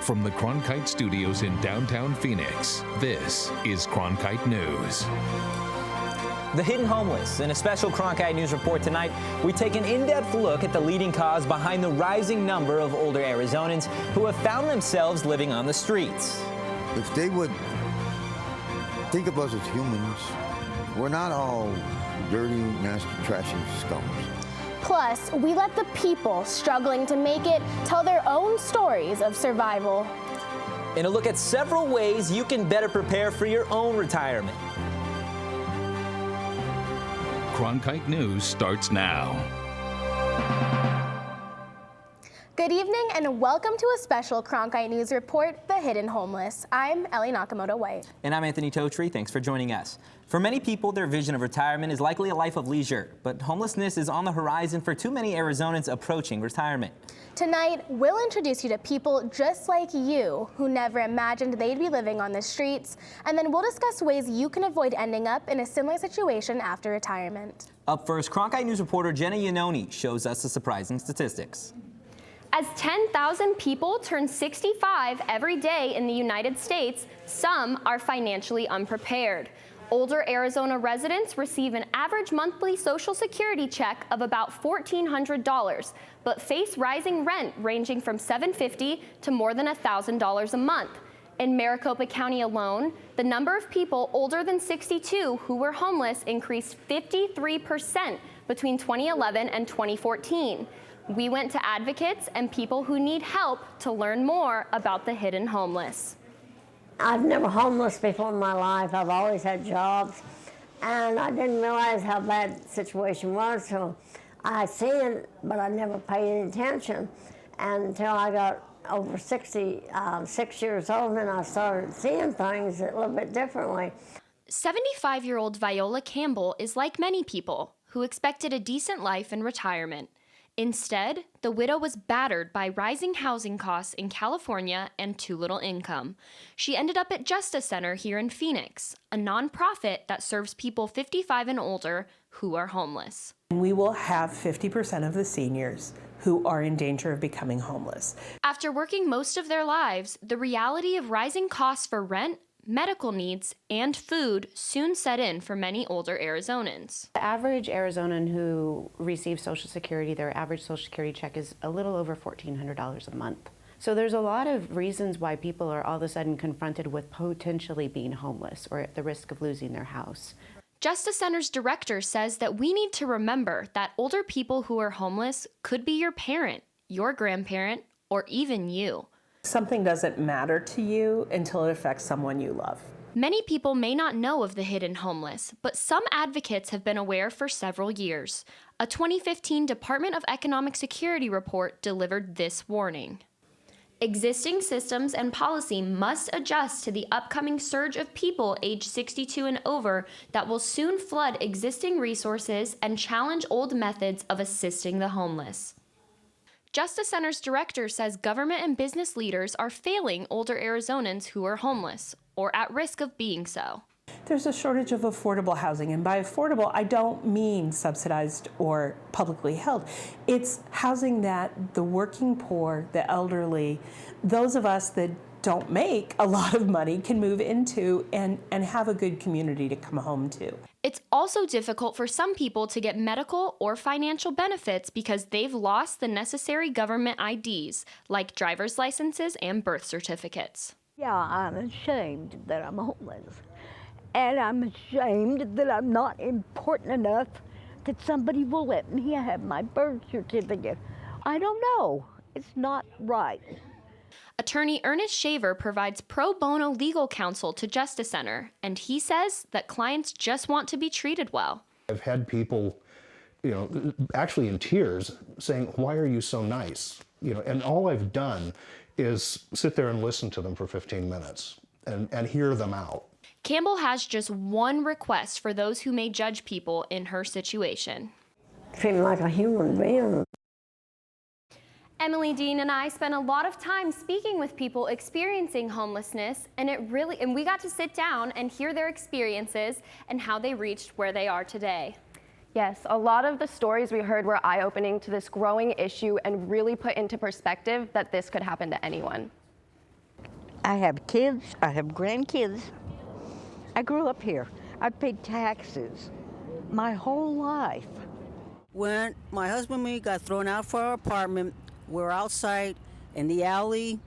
From the Cronkite studios in downtown Phoenix, this is Cronkite News. The hidden homeless. In a special Cronkite News report tonight, we take an in-depth look at the leading cause behind the rising number of older Arizonans who have found themselves living on the streets. If they would think of us as humans, we're not all dirty, nasty, trashy scums. Plus, we let the people struggling to make it tell their own stories of survival. And a look at several ways you can better prepare for your own retirement. Cronkite News starts now. Good evening and welcome to a special Cronkite News report, The Hidden Homeless. I'm Ellie Nakamoto-White. And I'm Anthony Totri. Thanks for joining us. For many people, their vision of retirement is likely a life of leisure, but homelessness is on the horizon for too many Arizonans approaching retirement. Tonight, we'll introduce you to people just like you who never imagined they'd be living on the streets, and then we'll discuss ways you can avoid ending up in a similar situation after retirement. Up first, Cronkite News reporter Jenna Iannone shows us the surprising statistics. As 10,000 people turn 65 every day in the United States, some are financially unprepared. Older Arizona residents receive an average monthly Social Security check of about $1,400, but face rising rent ranging from $750 to more than $1,000 a month. In Maricopa County alone, the number of people older than 62 who were homeless increased 53% between 2011 and 2014. We went to advocates and people who need help to learn more about the hidden homeless. I've never homeless before in my life. I've always had jobs, and I didn't realize how bad the situation was till I seen it, but I never paid any attention until I got over 6 years old, and I started seeing things a little bit differently. 75-year-old Viola Campbell is like many people who expected a decent life in retirement. Instead, the widow was battered by rising housing costs in California and too little income. She ended up at Justice Center here in Phoenix, a nonprofit that serves people 55 and older who are homeless. We will have 50% of the seniors who are in danger of becoming homeless. After working most of their lives, the reality of rising costs for rent, medical needs, and food soon set in for many older Arizonans. The average Arizonan who receives Social Security, their average Social Security check is a little over $1,400 a month. So there's a lot of reasons why people are all of a sudden confronted with potentially being homeless or at the risk of losing their house. Justice Center's director says that we need to remember that older people who are homeless could be your parent, your grandparent, or even you. Something doesn't matter to you until it affects someone you love. Many people may not know of the hidden homeless, but some advocates have been aware for several years. A 2015 Department of Economic Security report delivered this warning. Existing systems and policy must adjust to the upcoming surge of people aged 62 and over that will soon flood existing resources and challenge old methods of assisting the homeless. Justice Center's director says government and business leaders are failing older Arizonans who are homeless or at risk of being so. There's a shortage of affordable housing, and by affordable, I don't mean subsidized or publicly held. It's housing that the working poor, the elderly, those of us that don't make a lot of money can move into and have a good community to come home to. It's also difficult for some people to get medical or financial benefits because they've lost the necessary government IDs, like driver's licenses and birth certificates. Yeah, I'm ashamed that I'm homeless. And I'm ashamed that I'm not important enough that somebody will let me have my birth certificate. I don't know. It's not right. Attorney Ernest Shaver provides pro bono legal counsel to Justice Center, and he says that clients just want to be treated well. I've had people, actually in tears saying, "Why are you so nice?" And all I've done is sit there and listen to them for 15 minutes and hear them out. Campbell has just one request for those who may judge people in her situation. Treat me like a human being. Emily Dean and I spent a lot of time speaking with people experiencing homelessness, and we got to sit down and hear their experiences and how they reached where they are today. Yes, a lot of the stories we heard were eye-opening to this growing issue and really put into perspective that this could happen to anyone. I have kids, I have grandkids. I grew up here. I paid taxes my whole life. When my husband and me got thrown out for our apartment, we were outside in the alley.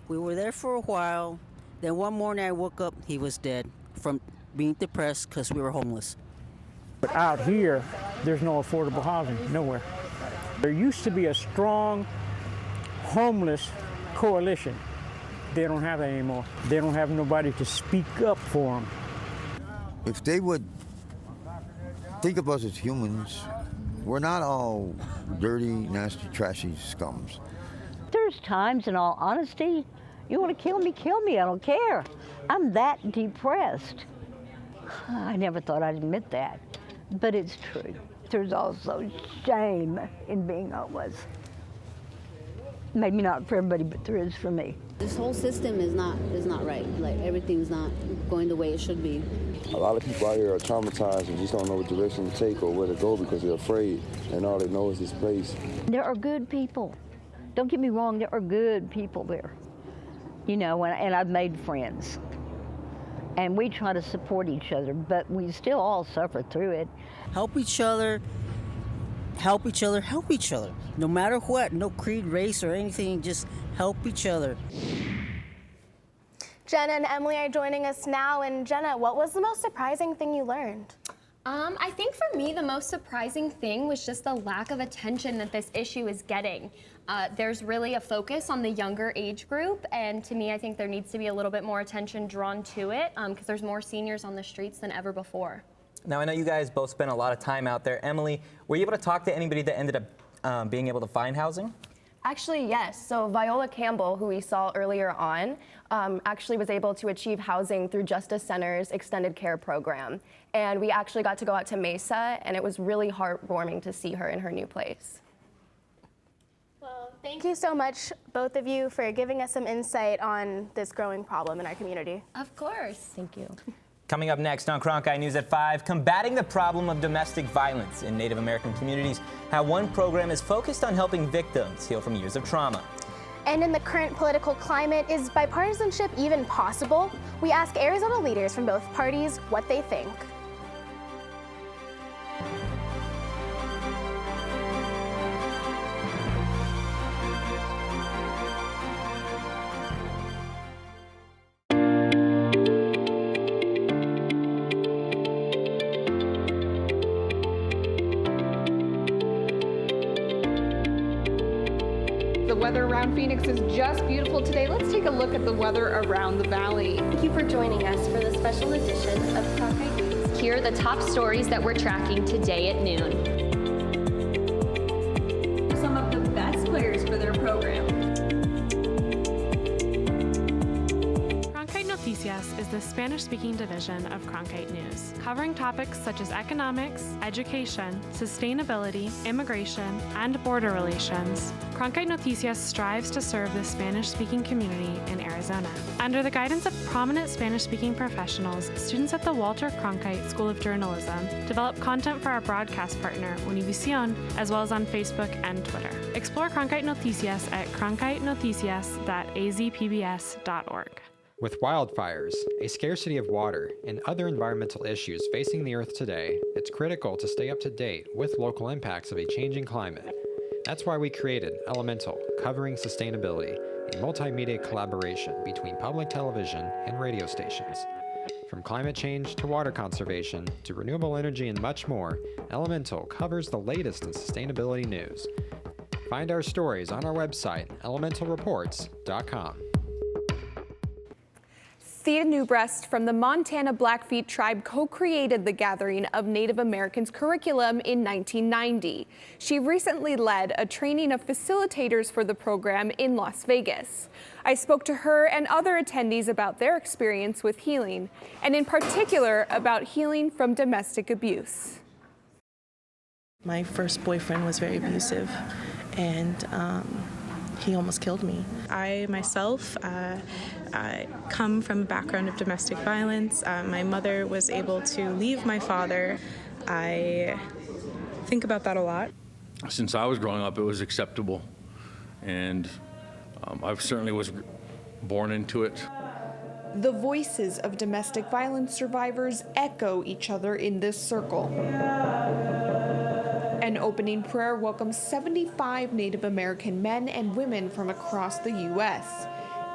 We were there for a while. Then one morning I woke up, he was dead from being depressed because we were homeless. But out here, there's no affordable housing, nowhere. There used to be a strong homeless coalition. They don't have that anymore. They don't have nobody to speak up for them. If they would think of us as humans, we're not all dirty, nasty, trashy scums. There's times, in all honesty, you want to kill me, I don't care. I'm that depressed. I never thought I'd admit that, but it's true. There's also shame in being homeless. Maybe not for everybody, but there is for me. This whole system is not right. Like, everything's not going the way it should be. A lot of people out here are traumatized and just don't know what direction to take or where to go because they're afraid, and all they know is this place. There are good people. Don't get me wrong, there are good people there. You know, and I've made friends. And we try to support each other, but we still all suffer through it. Help each other, help each other, help each other. No matter what, no creed, race, or anything, just help each other. Jenna and Emily are joining us now. And Jenna, what was the most surprising thing you learned? I think for me, the most surprising thing was just the lack of attention that this issue is getting. There's really a focus on the younger age group, and to me, I think there needs to be a little bit more attention drawn to it because there's more seniors on the streets than ever before. Now, I know you guys both spent a lot of time out there. Emily, were you able to talk to anybody that ended up being able to find housing? Actually, yes. So Viola Campbell, who we saw earlier on, actually was able to achieve housing through Justice Center's extended care program. And we actually got to go out to Mesa, and it was really heartwarming to see her in her new place. Well, thank you so much, both of you, for giving us some insight on this growing problem in our community. Of course. Thank you. Coming up next on Cronkite News at 5, combating the problem of domestic violence in Native American communities, how one program is focused on helping victims heal from years of trauma. And in the current political climate, is bipartisanship even possible? We ask Arizona leaders from both parties what they think. The weather around Phoenix is just beautiful today. Let's take a look at the weather around the valley. Thank you for joining us for the special edition of Cronkite News. Here are the top stories that we're tracking today at noon. Some of the best players for their program. Cronkite Noticias is the Spanish-speaking division of Cronkite News, covering topics such as economics, education, sustainability, immigration, and border relations. Cronkite Noticias strives to serve the Spanish-speaking community in Arizona. Under the guidance of prominent Spanish-speaking professionals, students at the Walter Cronkite School of Journalism develop content for our broadcast partner, Univision, as well as on Facebook and Twitter. Explore Cronkite Noticias at cronkitenoticias.azpbs.org. With wildfires, a scarcity of water, and other environmental issues facing the Earth today, it's critical to stay up to date with local impacts of a changing climate. That's why we created Elemental, covering sustainability, a multimedia collaboration between public television and radio stations. From climate change to water conservation to renewable energy and much more, Elemental covers the latest in sustainability news. Find our stories on our website, elementalreports.com. Thea Newbreast from the Montana Blackfeet tribe co-created the Gathering of Native Americans curriculum in 1990. She recently led a training of facilitators for the program in Las Vegas. I spoke to her and other attendees about their experience with healing, and in particular about healing from domestic abuse. My first boyfriend was very abusive, and he almost killed me. I myself I come from a background of domestic violence. My mother was able to leave my father. I think about that a lot. Since I was growing up, it was acceptable. And I certainly was born into it. The voices of domestic violence survivors echo each other in this circle. An opening prayer welcomes 75 Native American men and women from across the U.S.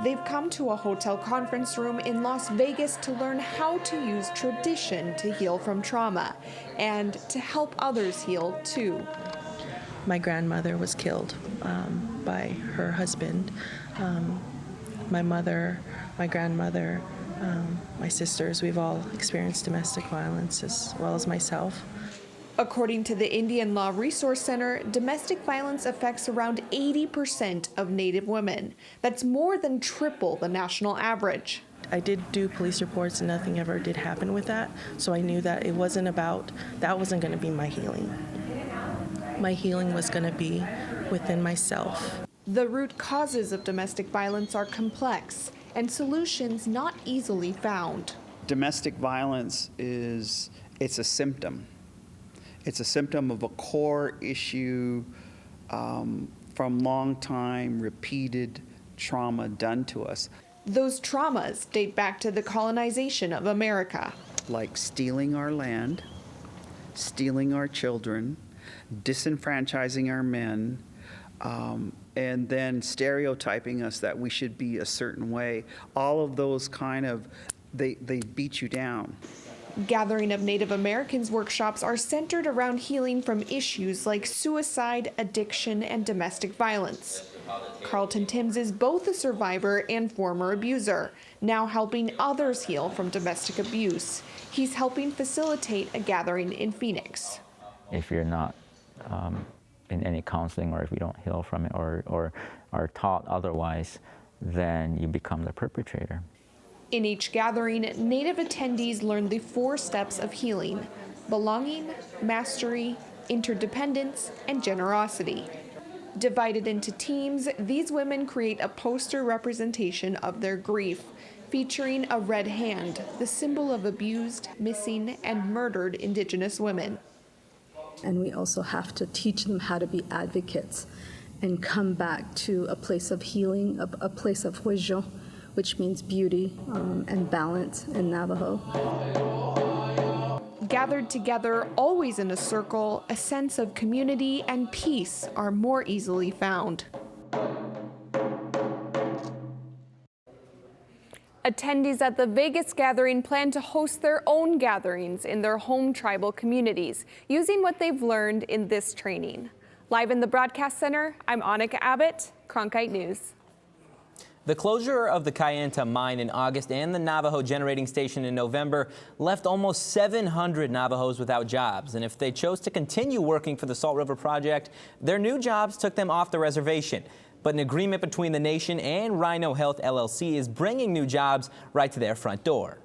They've come to a hotel conference room in Las Vegas to learn how to use tradition to heal from trauma and to help others heal too. My grandmother was killed by her husband. My mother, my grandmother, my sisters, we've all experienced domestic violence as well as myself. According to the Indian Law Resource Center, domestic violence affects around 80% of Native women. That's more than triple the national average. I did do police reports and nothing ever did happen with that, so I knew that it wasn't about, that wasn't going to be my healing. My healing was going to be within myself. The root causes of domestic violence are complex and solutions not easily found. Domestic violence it's a symptom. It's a symptom of a core issue from long time repeated trauma done to us. Those traumas date back to the colonization of America. Like stealing our land, stealing our children, disenfranchising our men, and then stereotyping us that we should be a certain way. All of those they beat you down. Gathering of Native Americans workshops are centered around healing from issues like suicide, addiction, and domestic violence. Carlton Timms is both a survivor and former abuser, now helping others heal from domestic abuse. He's helping facilitate a gathering in Phoenix. If you're not in any counseling, or if you don't heal from it, or are taught otherwise, then you become the perpetrator. In each gathering, Native attendees learn the 4 steps of healing: belonging, mastery, interdependence, and generosity. Divided into teams, these women create a poster representation of their grief, featuring a red hand, the symbol of abused, missing, and murdered Indigenous women. And we also have to teach them how to be advocates and come back to a place of healing, a place of huijo, which means beauty and balance in Navajo. Gathered together, always in a circle, a sense of community and peace are more easily found. Attendees at the Vegas gathering plan to host their own gatherings in their home tribal communities, using what they've learned in this training. Live in the Broadcast Center, I'm Annika Abbott, Cronkite News. The closure of the Kayenta mine in August and the Navajo generating station in November left almost 700 Navajos without jobs. And if they chose to continue working for the Salt River Project, their new jobs took them off the reservation. But an agreement between the nation and Rhino Health LLC is bringing new jobs right to their front door.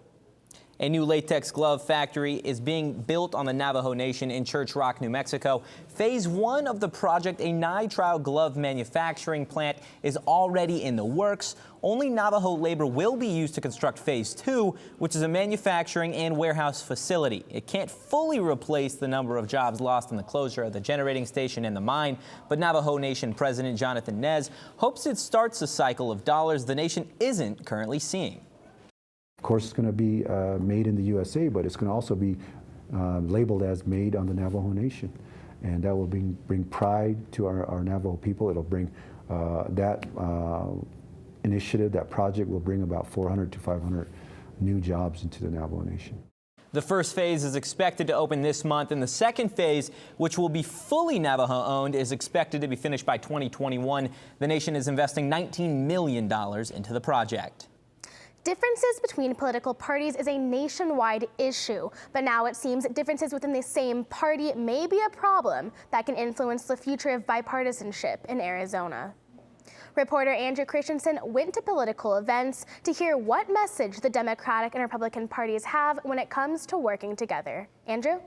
A new latex glove factory is being built on the Navajo Nation in Church Rock, New Mexico. Phase 1 of the project, a nitrile glove manufacturing plant, is already in the works. Only Navajo labor will be used to construct Phase 2, which is a manufacturing and warehouse facility. It can't fully replace the number of jobs lost in the closure of the generating station and the mine, but Navajo Nation President Jonathan Nez hopes it starts a cycle of dollars the nation isn't currently seeing. Of course, it's going to be made in the USA, but it's going to also be labeled as made on the Navajo Nation. And that will bring pride to our Navajo people. It'll bring that initiative, that project will bring about 400 to 500 new jobs into the Navajo Nation. The first phase is expected to open this month, and the second phase, which will be fully Navajo-owned, is expected to be finished by 2021. The nation is investing $19 million into the project. Differences between political parties is a nationwide issue, but now it seems differences within the same party may be a problem that can influence the future of bipartisanship in Arizona. Reporter Andrew Christensen went to political events to hear what message the Democratic and Republican parties have when it comes to working together. Andrew?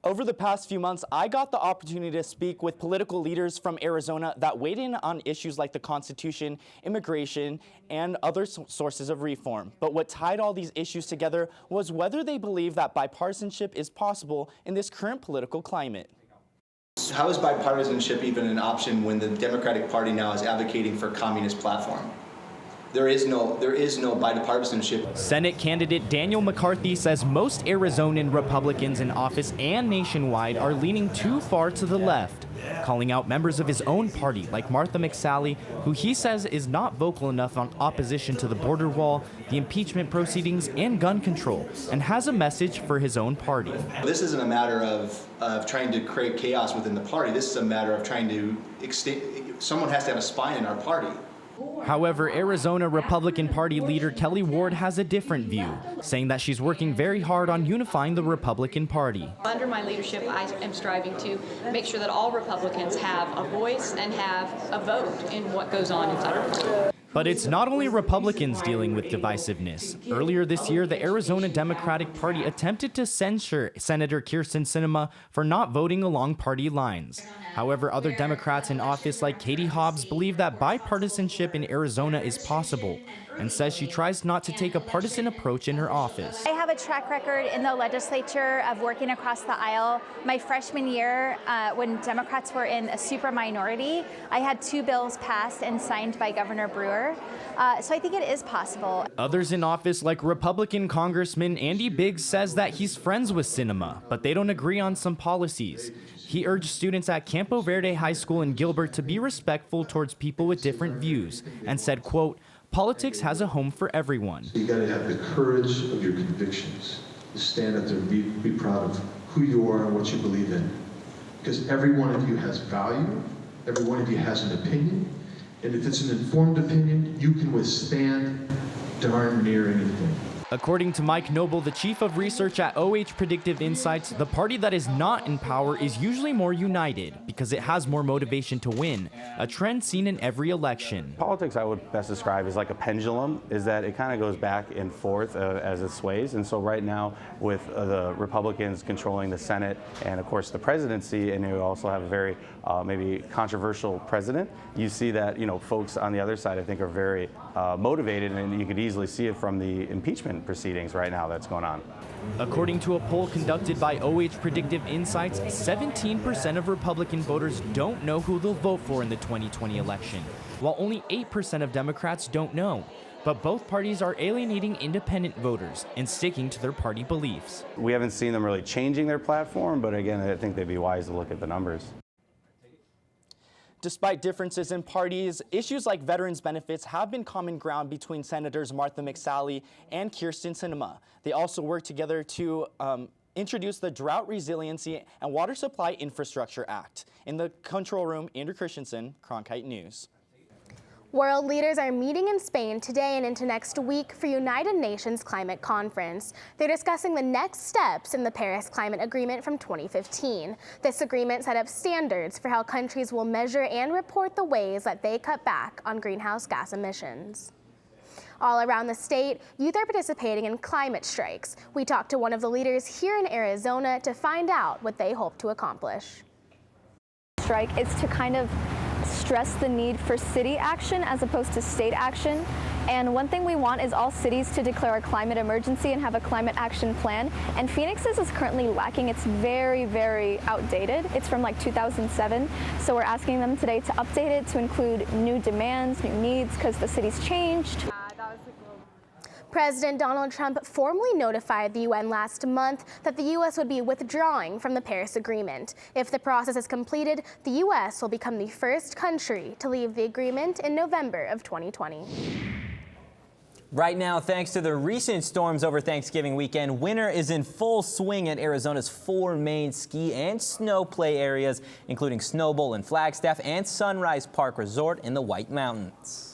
Over the past few months, I got the opportunity to speak with political leaders from Arizona that weighed in on issues like the Constitution, immigration, and other sources of reform. But what tied all these issues together was whether they believe that bipartisanship is possible in this current political climate. How is bipartisanship even an option when the Democratic Party now is advocating for a communist platform? There is no bipartisanship. Senate candidate Daniel McCarthy says most Arizonan Republicans in office and nationwide are leaning too far to the left, calling out members of his own party like Martha McSally, who he says is not vocal enough on opposition to the border wall, the impeachment proceedings, and gun control, and has a message for his own party. This isn't a matter of trying to create chaos within the party. This is a matter of trying to someone has to have a spine in our party. However, Arizona Republican Party leader Kelly Ward has a different view, saying that she's working very hard on unifying the Republican Party. Under my leadership, I am striving to make sure that all Republicans have a voice and have a vote in what goes on inside our party. But it's not only Republicans dealing with divisiveness. Earlier this year, the Arizona Democratic Party attempted to censure Senator Kyrsten Sinema for not voting along party lines. However, other Democrats in office like Katie Hobbs believe that bipartisanship in Arizona is possible, and says she tries not to take a partisan approach in her office. I have a track record in the legislature of working across the aisle. My freshman year, when Democrats were in a super minority, I had 2 bills passed and signed by Governor Brewer. So I think it is possible. Others in office like Republican Congressman Andy Biggs says that he's friends with Sinema, but they don't agree on some policies. He urged students at Campo Verde High School in Gilbert to be respectful towards people with different views, and said, quote, "Politics has a home for everyone." You got to have the courage of your convictions to stand up there and be proud of who you are and what you believe in. Because every one of you has value, every one of you has an opinion, and if it's an informed opinion, you can withstand darn near anything. According to Mike Noble, the chief of research at OH Predictive Insights, the party that is not in power is usually more united because it has more motivation to win, a trend seen in every election. Politics I would best describe as like a pendulum, is that it kind of goes back and forth as it sways. And so right now with the Republicans controlling the Senate and of course the presidency, and you also have a very maybe controversial president, you see that, you know, folks on the other side I think are very motivated, and you could easily see it from the impeachment proceedings right now that's going on. According to a poll conducted by OH Predictive Insights, 17% of Republican voters don't know who they'll vote for in the 2020 election, while only 8% of Democrats don't know. But both parties are alienating independent voters and sticking to their party beliefs. We haven't seen them really changing their platform, but again, I think they'd be wise to look at the numbers. Despite differences in parties, issues like veterans benefits have been common ground between Senators Martha McSally and Kyrsten Sinema. They also work together to introduce the Drought Resiliency and Water Supply Infrastructure Act. In the control room, Andrew Christensen, Cronkite News. World leaders are meeting in Spain today and into next week for United Nations Climate Conference. They're discussing the next steps in the Paris Climate Agreement from 2015. This agreement set up standards for how countries will measure and report the ways that they cut back on greenhouse gas emissions. All around the state, youth are participating in climate strikes. We talked to one of the leaders here in Arizona to find out what they hope to accomplish. Strike is to kind of stress the need for city action as opposed to state action. And one thing we want is all cities to declare a climate emergency and have a climate action plan. And Phoenix's is currently lacking. It's very, very outdated. It's from like 2007. So we're asking them today to update it to include new demands, new needs, because the city's changed. President Donald Trump formally notified the UN last month that the U.S. would be withdrawing from the Paris Agreement. If the process is completed, the U.S. will become the first country to leave the agreement in November of 2020. Right now, thanks to the recent storms over Thanksgiving weekend, winter is in full swing at Arizona's 4 main ski and snow play areas, including Snowbowl in Flagstaff and Sunrise Park Resort in the White Mountains.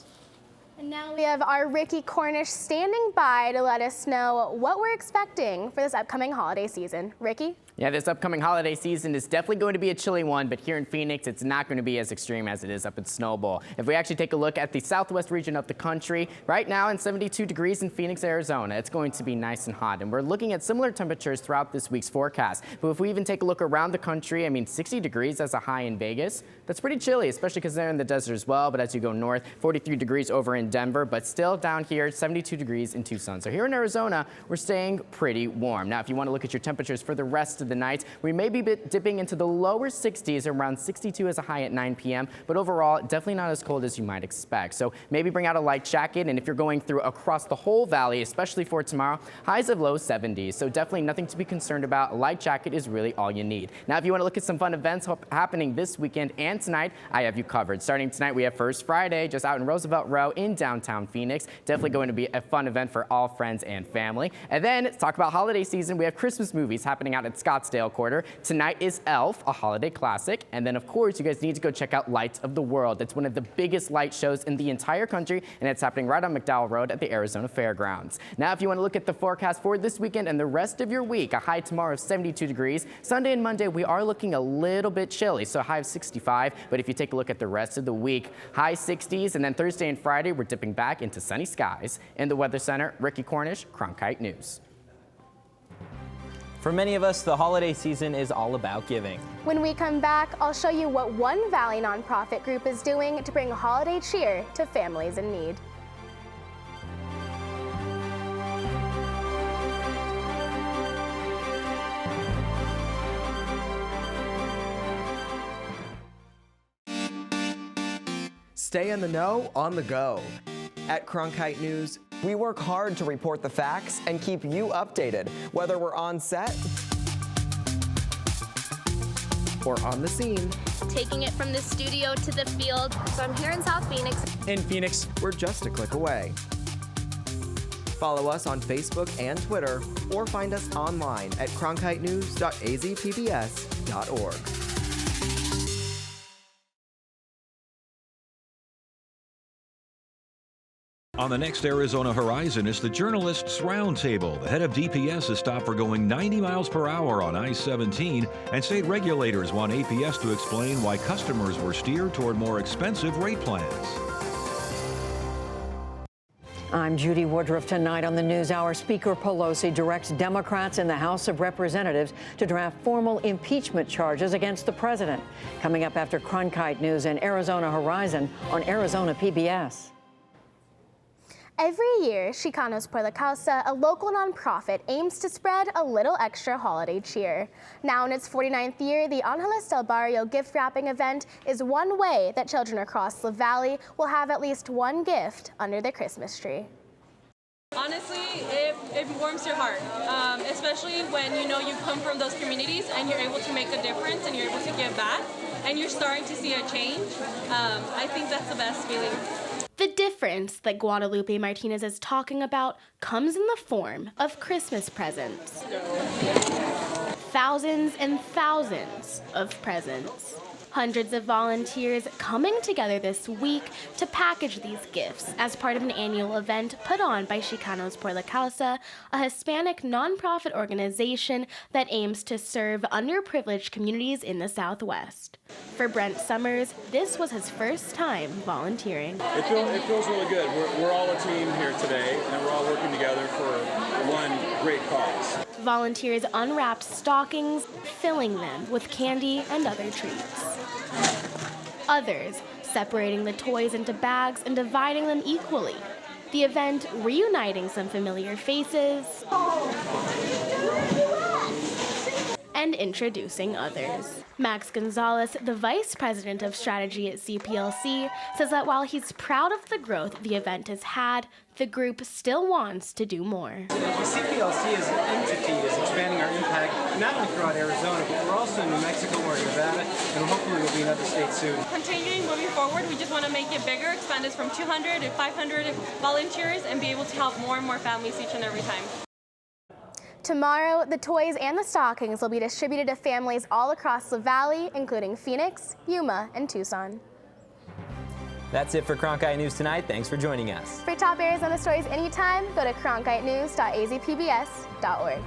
And now we have our Ricky Cornish standing by to let us know what we're expecting for this upcoming holiday season. Ricky? Yeah, this upcoming holiday season is definitely going to be a chilly one, but here in Phoenix, it's not going to be as extreme as it is up in Snowbowl. If we actually take a look at the southwest region of the country, right now in 72 degrees in Phoenix, Arizona, it's going to be nice and hot. And we're looking at similar temperatures throughout this week's forecast. But if we even take a look around the country, I mean, 60 degrees as a high in Vegas, that's pretty chilly, especially because they're in the desert as well. But as you go north, 43 degrees over in Denver, but still down here, 72 degrees in Tucson. So here in Arizona, we're staying pretty warm. Now, if you want to look at your temperatures for the rest of the night. We may be dipping into the lower 60s, around 62 as a high at 9 p.m., but overall, definitely not as cold as you might expect. So maybe bring out a light jacket, and if you're going through across the whole valley, especially for tomorrow, highs of low 70s. So definitely nothing to be concerned about. A light jacket is really all you need. Now, if you want to look at some fun events happening this weekend and tonight, I have you covered. Starting tonight, we have First Friday just out in Roosevelt Row in downtown Phoenix. Definitely going to be a fun event for all friends and family. And then, to talk about holiday season, we have Christmas movies happening out at Scottsdale Quarter. Tonight is Elf, a holiday classic. And then, of course, you guys need to go check out Lights of the World. It's one of the biggest light shows in the entire country, and it's happening right on McDowell Road at the Arizona Fairgrounds. Now, if you want to look at the forecast for this weekend and the rest of your week, a high tomorrow of 72 degrees. Sunday and Monday, we are looking a little bit chilly, so a high of 65. But if you take a look at the rest of the week, high 60s, and then Thursday and Friday, we're dipping back into sunny skies. In the Weather Center, Ricky Cornish, Cronkite News. For many of us, the holiday season is all about giving. When we come back, I'll show you what one Valley nonprofit group is doing to bring holiday cheer to families in need. Stay in the know on the go. At Cronkite News, we work hard to report the facts and keep you updated, whether we're on set or on the scene. Taking it from the studio to the field. So I'm here in South Phoenix. In Phoenix, we're just a click away. Follow us on Facebook and Twitter, or find us online at cronkitenews.azpbs.org. On the next Arizona Horizon is the Journalists Roundtable. The head of DPS is stopped for going 90 miles per hour on I-17, and state regulators want APS to explain why customers were steered toward more expensive rate plans. I'm Judy Woodruff. Tonight on the NewsHour, Speaker Pelosi directs Democrats in the House of Representatives to draft formal impeachment charges against the president. Coming up after Cronkite News and Arizona Horizon on Arizona PBS. Every year, Chicanos por la Causa, a local nonprofit, aims to spread a little extra holiday cheer. Now in its 49th year, the Angeles del Barrio gift wrapping event is one way that children across the valley will have at least one gift under their Christmas tree. Honestly, it warms your heart, especially when you know you come from those communities and you're able to make a difference and you're able to give back and you're starting to see a change. I think that's the best feeling. The difference that Guadalupe Martinez is talking about comes in the form of Christmas presents. Thousands and thousands of presents. Hundreds of volunteers coming together this week to package these gifts as part of an annual event put on by Chicanos por la Causa, a Hispanic nonprofit organization that aims to serve underprivileged communities in the Southwest. For Brent Summers, this was his first time volunteering. It feels really good. We're all a team here today, and we're all working together for one great cause. Volunteers unwrapped stockings, filling them with candy and other treats. Others separating the toys into bags and dividing them equally. The event reuniting some familiar faces and introducing others. Max Gonzalez, the vice president of strategy at CPLC, says that while he's proud of the growth the event has had, the group still wants to do more. CPLC as an entity is expanding our impact not only throughout Arizona, but we're also in New Mexico or Nevada, and hopefully we'll be in other states soon. Continuing moving forward, we just want to make it bigger, expand this from 200 to 500 volunteers, and be able to help more and more families each and every time. Tomorrow, the toys and the stockings will be distributed to families all across the valley, including Phoenix, Yuma, and Tucson. That's it for Cronkite News tonight. Thanks for joining us. For top Arizona stories anytime, go to cronkitenews.azpbs.org.